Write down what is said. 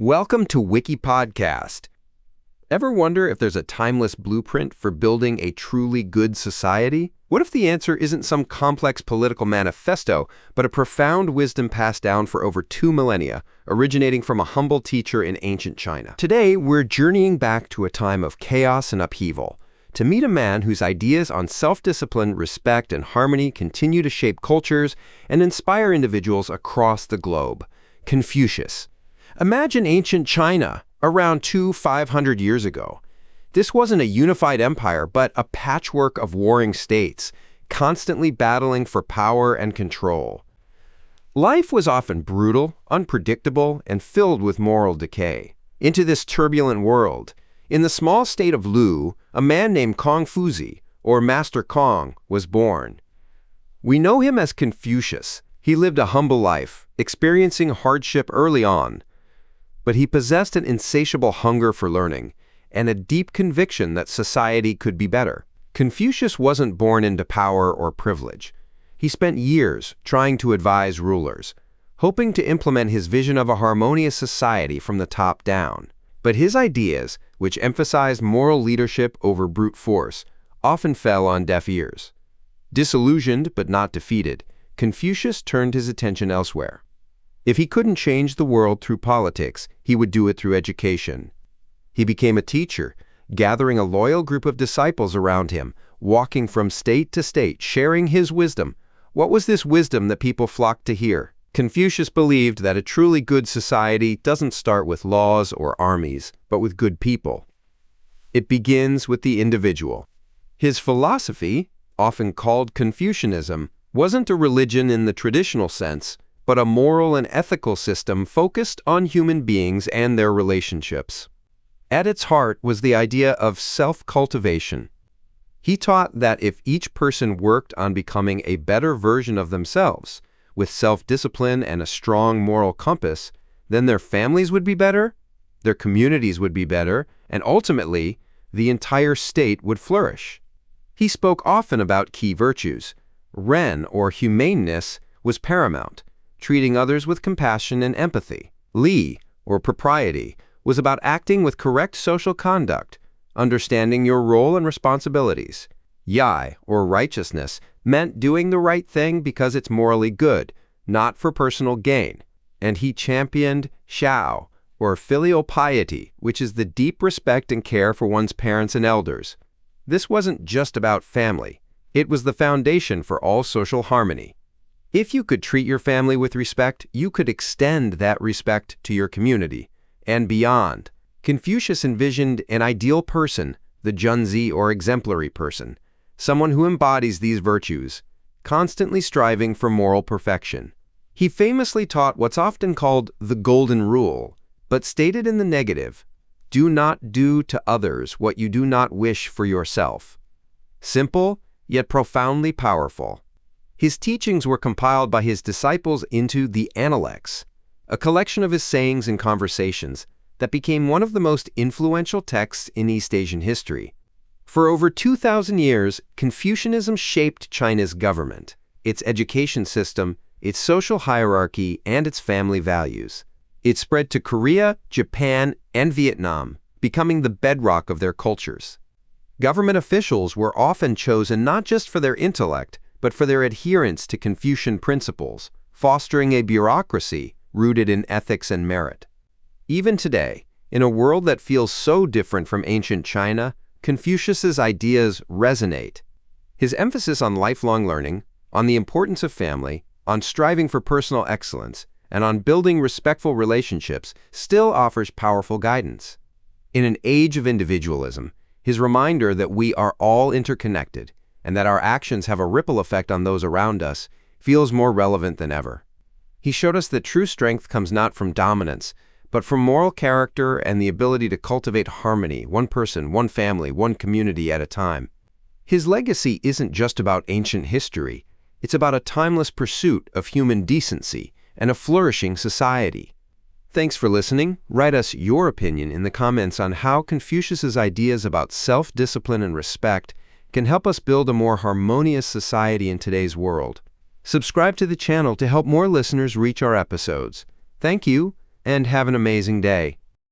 Welcome to WikiPodcast. Ever wonder if there's a timeless blueprint for building a truly good society? What if the answer isn't some complex political manifesto, but a profound wisdom passed down for over 2 millennia, originating from a humble teacher in ancient China? Today, we're journeying back to a time of chaos and upheaval, to meet a man whose ideas on self-discipline, respect, and harmony continue to shape cultures and inspire individuals across the globe. Confucius. Imagine ancient China, around 500 years ago. This wasn't a unified empire, but a patchwork of warring states, constantly battling for power and control. Life was often brutal, unpredictable, and filled with moral decay. Into this turbulent world, in the small state of Lu, a man named Confucius, or Master Kong, was born. We know him as Confucius. He lived a humble life, experiencing hardship early on, but he possessed an insatiable hunger for learning and a deep conviction that society could be better. Confucius wasn't born into power or privilege. He spent years trying to advise rulers, hoping to implement his vision of a harmonious society from the top down. But his ideas, which emphasized moral leadership over brute force, often fell on deaf ears. Disillusioned but not defeated, Confucius turned his attention elsewhere. If he couldn't change the world through politics, he would do it through education. He became a teacher, gathering a loyal group of disciples around him, walking from state to state, sharing his wisdom. What was this wisdom that people flocked to hear? Confucius believed that a truly good society doesn't start with laws or armies, but with good people. It begins with the individual. His philosophy, often called Confucianism, wasn't a religion in the traditional sense, but a moral and ethical system focused on human beings and their relationships. At its heart was the idea of self-cultivation. He taught that if each person worked on becoming a better version of themselves, with self-discipline and a strong moral compass, then their families would be better, their communities would be better, and ultimately, the entire state would flourish. He spoke often about key virtues. Ren, or humaneness, was paramount, treating others with compassion and empathy. Li, or propriety, was about acting with correct social conduct, understanding your role and responsibilities. Yai, or righteousness, meant doing the right thing because it's morally good, not for personal gain. And he championed Shao, or filial piety, which is the deep respect and care for one's parents and elders. This wasn't just about family. It was the foundation for all social harmony. If you could treat your family with respect, you could extend that respect to your community and beyond. Confucius envisioned an ideal person, the Junzi, or exemplary person, someone who embodies these virtues, constantly striving for moral perfection. He famously taught what's often called the Golden Rule, but stated in the negative, "Do not do to others what you do not wish for yourself." Simple, yet profoundly powerful. His teachings were compiled by his disciples into the Analects, a collection of his sayings and conversations that became one of the most influential texts in East Asian history. For over 2,000 years, Confucianism shaped China's government, its education system, its social hierarchy, and its family values. It spread to Korea, Japan, and Vietnam, becoming the bedrock of their cultures. Government officials were often chosen not just for their intellect, but for their adherence to Confucian principles, fostering a bureaucracy rooted in ethics and merit. Even today, in a world that feels so different from ancient China, Confucius's ideas resonate. His emphasis on lifelong learning, on the importance of family, on striving for personal excellence, and on building respectful relationships still offers powerful guidance. In an age of individualism, his reminder that we are all interconnected and that our actions have a ripple effect on those around us feels more relevant than ever. He showed us that true strength comes not from dominance, but from moral character and the ability to cultivate harmony, one person, one family, one community at a time. His legacy isn't just about ancient history. It's about a timeless pursuit of human decency and a flourishing society. Thanks for listening. Write us your opinion in the comments on how Confucius's ideas about self-discipline and respect can help us build a more harmonious society in today's world. Subscribe to the channel to help more listeners reach our episodes. Thank you, and have an amazing day.